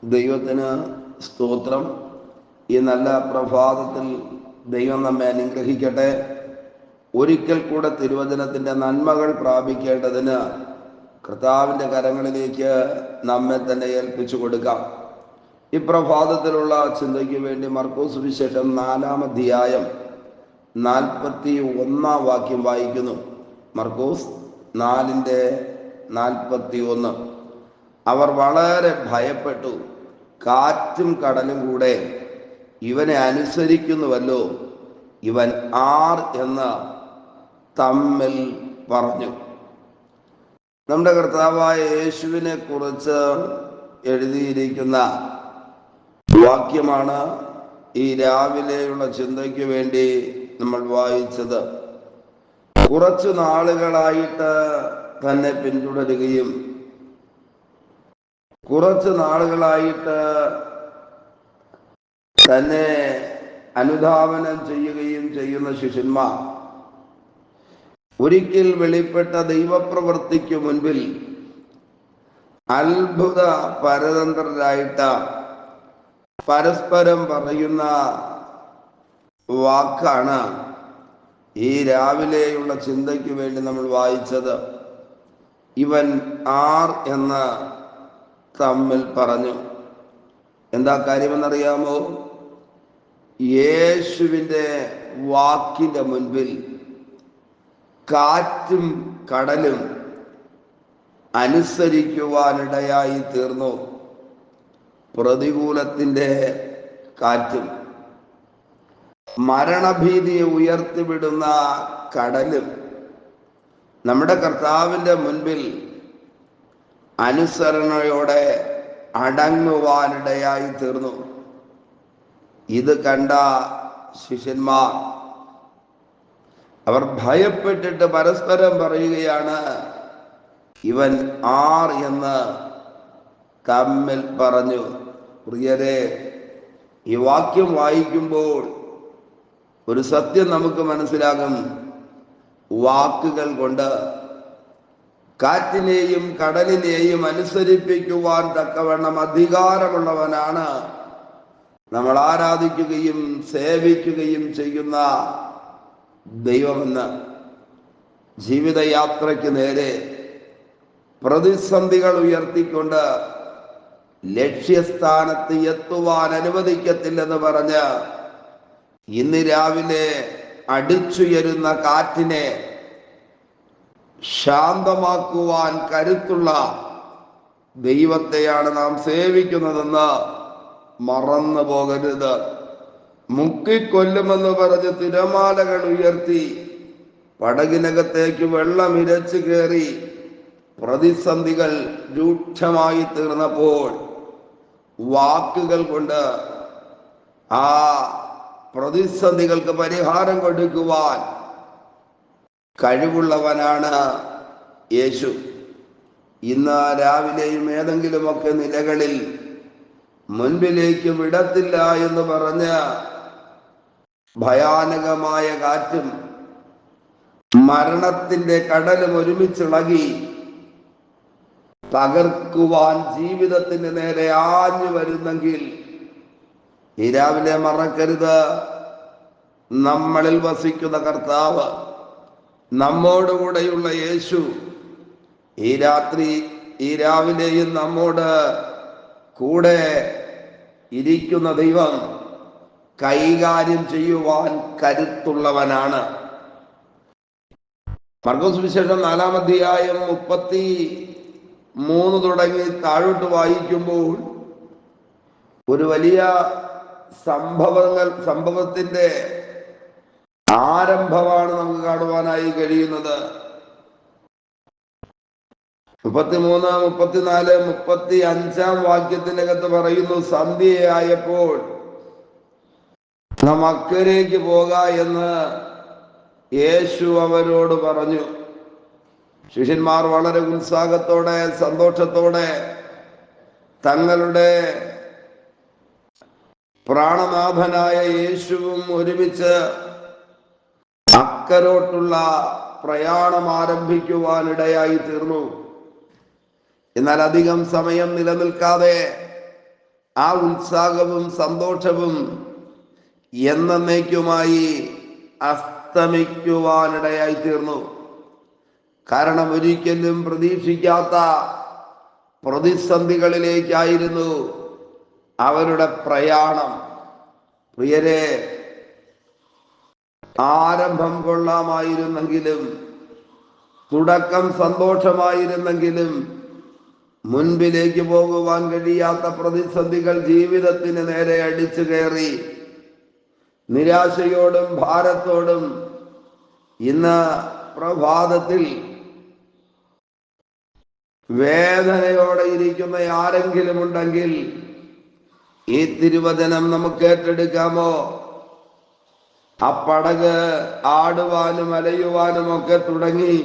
ദൈവത്തിന് സ്തോത്രം. ഈ നല്ല പ്രഭാതത്തിൽ ദൈവം നമ്മെ അനുഗ്രഹിക്കട്ടെ. ഒരിക്കൽ കൂടെ തിരുവചനത്തിൻ്റെ നന്മകൾ പ്രാപിക്കേണ്ടതിന് കർത്താവിൻ്റെ കരങ്ങളിലേക്ക് നമ്മെ തന്നെ ഏൽപ്പിച്ചു കൊടുക്കാം. ഈ പ്രഭാതത്തിലുള്ള ചിന്തയ്ക്ക് വേണ്ടി മർക്കോസ് സുവിശേഷം 4-ാം അധ്യായം 41-ാം വാക്യം വായിക്കുന്നു. മർക്കോസ് 4:41. അവർ വളരെ ഭയപ്പെട്ടു, കാറ്റും കടലും കൂടെ ഇവനെ അനുസരിക്കുന്നുവല്ലോ, ഇവൻ ആർ എന്ന് തമ്മിൽ പറഞ്ഞു. നമ്മുടെ കർത്താവായ യേശുവിനെ കുറിച്ച് എഴുതിയിരിക്കുന്ന വാക്യമാണ് ഈ രാവിലെയുള്ള ചിന്തയ്ക്ക് വേണ്ടി നമ്മൾ വായിച്ചത്. കുറച്ചു നാളുകളായിട്ട് തന്നെ പിന്തുടരുകയും കുറച്ചു നാളുകളായിട്ട് തന്നെ അനുധാവനം ചെയ്യുകയും ചെയ്യുന്ന ശിഷ്യന്മാർ ഒരിക്കൽ വെളിപ്പെട്ട ദൈവപ്രവൃത്തിക്ക് മുൻപിൽ അത്ഭുത പരതന്ത്രരായിട്ട് പരസ്പരം പറയുന്ന വാക്കാണ് ഈ രാവിലെയുള്ള ചിന്തയ്ക്ക് വേണ്ടി നമ്മൾ വായിച്ചത്. ഇവൻ ആർ എന്ന് തമ്മിൽ പറഞ്ഞു. എന്താ കാര്യമെന്നറിയാമോ? യേശുവിൻ്റെ വാക്കിൻ്റെ മുൻപിൽ കാറ്റും കടലും അനുസരിക്കുവാനിടയായി തീർന്നു. പ്രതികൂലത്തിൻ്റെ കാറ്റും മരണഭീതിയെ ഉയർത്തിവിടുന്ന കടലും നമ്മുടെ കർത്താവിൻ്റെ മുൻപിൽ അനുസരണയോടെ അടങ്ങുവാനിടയായി തീർന്നു. ഇത് കണ്ട ശിഷ്യന്മാർ അവർ ഭയപ്പെട്ടിട്ട് പരസ്പരം പറയുകയാണ്, ഇവൻ ആർ എന്ന് തമ്മിൽ പറഞ്ഞു. പ്രിയരെ, ഈ വാക്യം വായിക്കുമ്പോൾ ഒരു സത്യം നമുക്ക് മനസ്സിലാകും. വാക്കുകൾ കൊണ്ട് കാറ്റിനെയും കടലിനെയും അനുസരിപ്പിക്കുവാൻ തക്കവണ്ണം അധികാരമുള്ളവനാണ് നമ്മൾ ആരാധിക്കുകയും സേവിക്കുകയും ചെയ്യുന്ന ദൈവമെന്ന്. ജീവിതയാത്രയ്ക്ക് നേരെ പ്രതിസന്ധികൾ ഉയർത്തിക്കൊണ്ട് ലക്ഷ്യസ്ഥാനത്ത് എത്തുവാൻ അനുവദിക്കത്തില്ലെന്ന് പറഞ്ഞ് ഇന്ന് രാവിലെ അടിച്ചുയരുന്ന കാറ്റിനെ ശാന്തമാക്കുവാൻ കരുത്തുള്ള ദൈവത്തെയാണ് നാം സേവിക്കുന്നതെന്ന് മറന്നു പോകരുത്. മുക്കിക്കൊല്ലുമെന്ന് പറഞ്ഞ് തിരമാലകൾ ഉയർത്തി പടകിനകത്തേക്ക് വെള്ളം ഇരച്ചു കയറി പ്രതിസന്ധികൾ രൂക്ഷമായി തീർന്നപ്പോൾ വാക്കുകൾ കൊണ്ട് ആ പ്രതിസന്ധികൾക്ക് പരിഹാരം കൊടുക്കുവാൻ കഴിവുള്ളവനാണ് യേശു. ഇന്ന് രാവിലെയും ഏതെങ്കിലുമൊക്കെ നിലകളിൽ മുൻപിലേക്ക് വിടത്തില്ല എന്ന് പറഞ്ഞ് ഭയാനകമായ കാറ്റും മരണത്തിന്റെ കടലും ഒരുമിച്ചിളകി തകർക്കുവാൻ ജീവിതത്തിന് നേരെ ആഞ്ഞു വരുന്നെങ്കിൽ ഈ രാവിലെ മറക്കരുത്, നമ്മളിൽ വസിക്കുന്ന കർത്താവ്, നമ്മോടുകൂടെയുള്ള യേശു ഈ രാവിലെയും നമ്മോട് കൂടെ ഇരിക്കുന്ന ദൈവം കൈകാര്യം ചെയ്യുവാൻ കരുത്തുള്ളവനാണ്. മർക്കോസ് സുവിശേഷം 4-ാം അധ്യായം 33 തുടങ്ങി താഴോട്ട് വായിക്കുമ്പോൾ ഒരു വലിയ സംഭവത്തിന്റെ ആരംഭമാണ് നമുക്ക് കാണുവാനായി കഴിയുന്നത്. 33, 34, 35 വാക്യത്തിനകത്ത് പറയുന്നു, സന്ധ്യയായപ്പോൾ നാം അക്കരയ്ക്ക് പോക എന്ന് യേശു അവരോട് പറഞ്ഞു. ശിഷ്യന്മാർ വളരെ ഉത്സാഹത്തോടെ സന്തോഷത്തോടെ തങ്ങളുടെ പ്രാണനാഥനായ യേശുവും ഒരുമിച്ച് അക്കരോട്ടുള്ള പ്രയാണം ആരംഭിക്കുവാനിടയായി തീർന്നു. എന്നാൽ അധികം സമയം നിലനിൽക്കാതെ ആ ഉത്സാഹവും സന്തോഷവും എന്നേക്കുമായി അസ്തമിക്കുവാനിടയായി തീർന്നു. കാരണം ഒരിക്കലും പ്രതീക്ഷിക്കാത്ത പ്രതിസന്ധികളിലേക്കായിരുന്നു അവരുടെ പ്രയാണം. പ്രിയരെ, ആരംഭം കൊള്ളാമായിരുന്നെങ്കിലും, തുടക്കം സന്തോഷമായിരുന്നെങ്കിലും, മുൻപിലേക്ക് പോകുവാൻ കഴിയാത്ത പ്രതിസന്ധികൾ ജീവിതത്തിന് നേരെ അടിച്ചു കയറി നിരാശയോടും ഭാരത്തോടും ഇന്ന് പ്രഭാതത്തിൽ വേദനയോടെ ഇരിക്കുന്ന ആരെങ്കിലും ഉണ്ടെങ്കിൽ ഈ തിരുവചനം നമുക്ക് ഏറ്റെടുക്കാമോ? ആ പടക് ആടുവാനും അലയുവാനും ഒക്കെ തുടങ്ങി.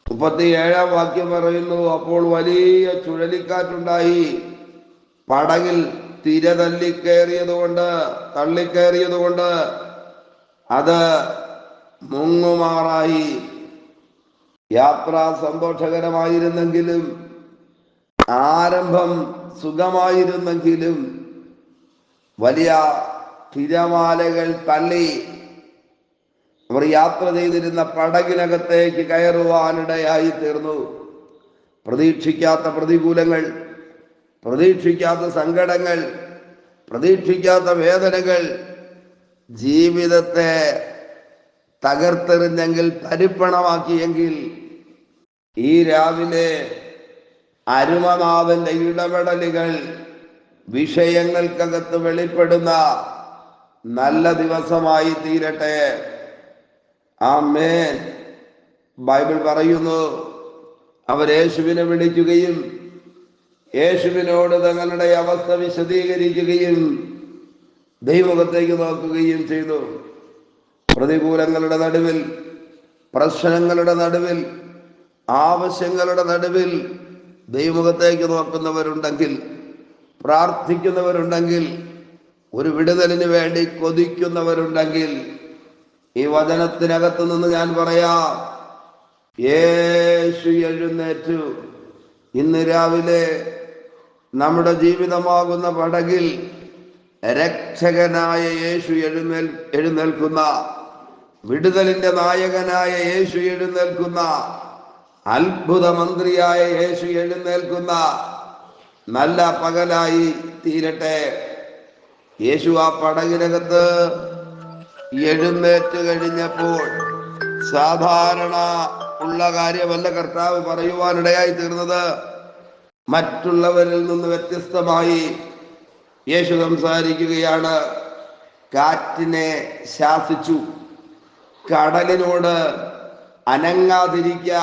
37-ാം വാക്യം പറയുന്നു, അപ്പോൾ വലിയ ചുഴലിക്കാറ്റുണ്ടായി, പടകിൽ തിര തള്ളിക്കയറിയതുകൊണ്ട് അത് മുങ്ങുമാറായി. യാത്ര സന്തോഷകരമായിരുന്നെങ്കിലും, ആരംഭം സുഖമായിരുന്നെങ്കിലും, വലിയ തിരമാലകൾ തള്ളി അവർ യാത്ര ചെയ്തിരുന്ന പടകിനകത്തേക്ക് കയറുവാനിടയായി തീർന്നു. പ്രതീക്ഷിക്കാത്ത പ്രതികൂലങ്ങൾ, പ്രതീക്ഷിക്കാത്ത സങ്കടങ്ങൾ, പ്രതീക്ഷിക്കാത്ത വേദനകൾ ജീവിതത്തെ തകർത്തെറിഞ്ഞെങ്കിൽ, തരിപ്പണമാക്കിയെങ്കിൽ, ഈ രാവിലെ അരുമനാഥന്റെ ഇടപെടലുകൾ വിഷയങ്ങൾക്കകത്ത് വെളിപ്പെടുന്ന നല്ല ദിവസമായി തീരട്ടെ. ആമേൻ. ബൈബിൾ പറയുന്നു, അവർ യേശുവിനെ വിളിക്കുകയും യേശുവിനോട് തങ്ങളുടെ അവസ്ഥ വിശദീകരിക്കുകയും ദൈവമുഖത്തേക്ക് നോക്കുകയും ചെയ്തു. പ്രതികൂലങ്ങളുടെ നടുവിൽ, പ്രശ്നങ്ങളുടെ നടുവിൽ, ആവശ്യങ്ങളുടെ നടുവിൽ ദൈവമുഖത്തേക്ക് നോക്കുന്നവരുണ്ടെങ്കിൽ, പ്രാർത്ഥിക്കുന്നവരുണ്ടെങ്കിൽ, ഒരു വിടുതലിന് വേണ്ടി കൊതിക്കുന്നവരുണ്ടെങ്കിൽ, ഈ വചനത്തിനകത്ത് നിന്ന് ഞാൻ പറയാം, യേശു എഴുന്നേറ്റു. ഇന്ന് രാവിലെ നമ്മുടെ ജീവിതമാകുന്ന പടകിൽ രക്ഷകനായ യേശു എഴുന്നേൽക്കുന്ന, വിടുതലിന്റെ നായകനായ യേശു എഴുന്നേൽക്കുന്ന, അത്ഭുത മന്ത്രിയായ യേശു എഴുന്നേൽക്കുന്ന നല്ല പകലായി തീരട്ടെ. യേശു ആ പടകിനകത്ത് എഴുന്നേറ്റ് കഴിഞ്ഞപ്പോൾ സാധാരണ ഉള്ള കാര്യമല്ല കർത്താവ് പറയുവാനിടയായി തീർന്നത്. മറ്റുള്ളവരിൽ നിന്ന് വ്യത്യസ്തമായി യേശു സംസാരിക്കുകയാണ്. കാറ്റിനെ ശാസിച്ചു, കടലിനോട് അനങ്ങാതിരിക്കുക,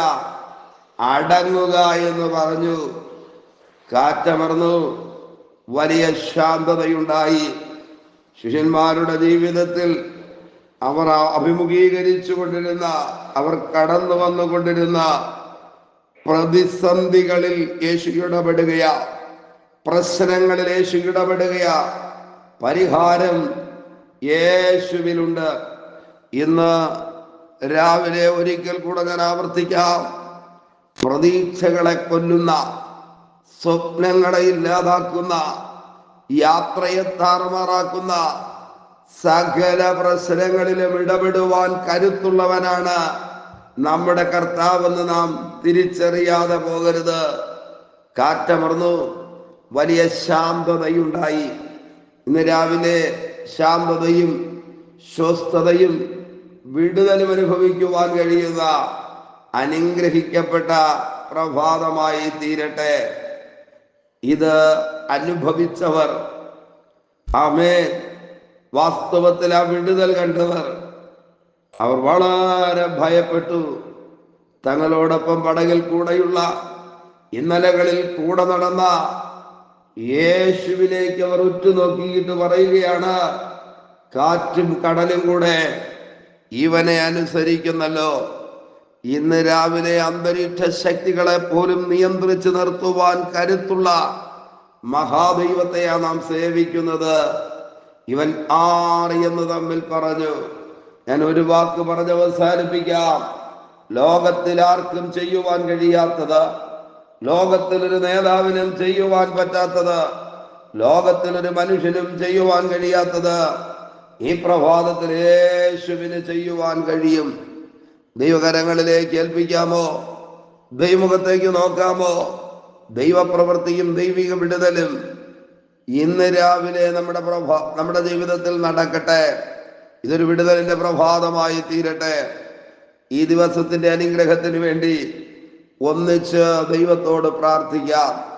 അടങ്ങുക എന്ന് പറഞ്ഞു. കാറ്റമർന്നു, വലിയ ശാന്തതയുണ്ടായി. ശിഷ്യന്മാരുടെ ജീവിതത്തിൽ അവർ അഭിമുഖീകരിച്ചു കൊണ്ടിരുന്ന, അവർ കടന്നു വന്നുകൊണ്ടിരുന്ന പ്രതിസന്ധികളിൽ യേശു ഇടപെടുകയാ, പ്രശ്നങ്ങളിൽ യേശു ഇടപെടുകയാ. പരിഹാരം യേശുവിലുണ്ട്. ഇന്ന് രാവിലെ ഒരിക്കൽ കൂടെ ഞാൻ ആവർത്തിക്കാം, പ്രതീക്ഷകളെ കൊല്ലുന്ന, സ്വപ്നങ്ങളെ ഇല്ലാതാക്കുന്ന, യാത്രയെ താറുമാറാക്കുന്ന സകല പ്രശ്നങ്ങളിലും ഇടപെടുവാൻ കരുത്തുള്ളവനാണ് നമ്മുടെ കർത്താവെന്ന് നാം തിരിച്ചറിയാതെ പോകരുത്. കാറ്റമർന്നു, വലിയ ശാന്തതയുണ്ടായി. ഇന്ന് രാവിലെ ശാന്തതയും സ്വസ്ഥതയും വിടുതലും അനുഭവിക്കുവാൻ കഴിയുന്ന അനുഗ്രഹിക്കപ്പെട്ട പ്രഭാതമായി തീരട്ടെ. ഇത് അനുഭവിച്ചവർ, ആമേൻ, വാസ്തവത്തിൽ ആ വിടുതൽ കണ്ടവർ, അവർ വളരെ ഭയപ്പെട്ടു. തങ്ങളോടൊപ്പം പടകിൽ കൂടെയുള്ള, ഇന്നലകളിൽ കൂടെ നടന്ന യേശുവിലേക്ക് അവർ ഉറ്റുനോക്കിയിട്ട് പറയുകയാണ്, കാറ്റും കടലും കൂടെ ഇവനെ അനുസരിക്കുന്നല്ലോ. ഇന്ന് രാവിലെ അന്തരീക്ഷ ശക്തികളെ പോലും നിയന്ത്രിച്ചു നിർത്തുവാൻ കരുത്തുള്ള മഹാദൈവത്തെയാണ് നാം സേവിക്കുന്നത്. ഇവൻ ആർ എന്ന് തമ്മിൽ പറഞ്ഞു. ഞാൻ ഒരു വാക്ക് പറഞ്ഞ് അവസാനിപ്പിക്കാം. ലോകത്തിൽ ആർക്കും ചെയ്യുവാൻ കഴിയാത്തത്, ലോകത്തിൽ ഒരു നേതാവിനും ചെയ്യുവാൻ പറ്റാത്തത്, ലോകത്തിലൊരു മനുഷ്യനും ചെയ്യുവാൻ കഴിയാത്തത് ഈ പ്രഭാതത്തിൽ യേശുവിന് ചെയ്യുവാൻ കഴിയും. ദൈവകരങ്ങളിലേക്ക് ഏൽപ്പിക്കാമോ? ദൈവമുഖത്തേക്ക് നോക്കാമോ? ദൈവപ്രവൃത്തിയും ദൈവിക വിടുതലും ഇന്ന് രാവിലെ നമ്മുടെ ജീവിതത്തിൽ നടക്കട്ടെ. ഇതൊരു വിടുതലിന്റെ പ്രഭാതമായി തീരട്ടെ. ഈ ദിവസത്തിന്റെ അനുഗ്രഹത്തിന് വേണ്ടി ഒന്നിച്ച് ദൈവത്തോട് പ്രാർത്ഥിക്കാം.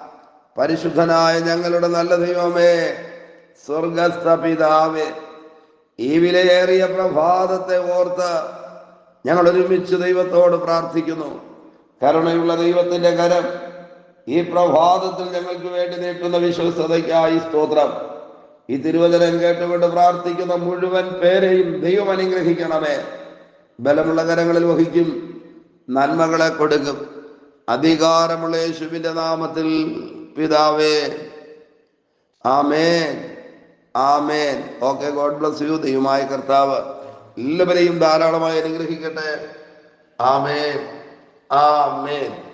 പരിശുദ്ധനായ ഞങ്ങളുടെ നല്ല ദൈവമേ, സ്വർഗസ്ഥ പിതാവേ, ഈ വിലയേറിയ പ്രഭാതത്തെ ഓർത്ത് ഞങ്ങൾ ഒരുമിച്ച് ദൈവത്തോട് പ്രാർത്ഥിക്കുന്നു. കരുണയുള്ള ദൈവത്തിന്റെ കരം ഈ പ്രഭാതത്തിൽ ഞങ്ങൾക്ക് വേണ്ടി നീട്ടുന്ന വിശ്വസ്തതയ്ക്കായി സ്തോത്രം. ഈ തിരുവചനം കേട്ടുകൊണ്ട് പ്രാർത്ഥിക്കുന്ന മുഴുവൻ പേരെയും ദൈവം അനുഗ്രഹിക്കണമേ. ബലമുള്ള കരങ്ങളിൽ വഹിക്കും, നന്മകളെ കൊടുക്കും. അധികാരമുള്ള യേശുവിന്റെ നാമത്തിൽ പിതാവേ, ആമേൻ, ആമേൻ. Okay, God bless you. ദൈവമായ കർത്താവ് എല്ലാവരെയും ധാരാളമായി അനുഗ്രഹിക്കട്ടെ. ആമേൻ, ആമേൻ.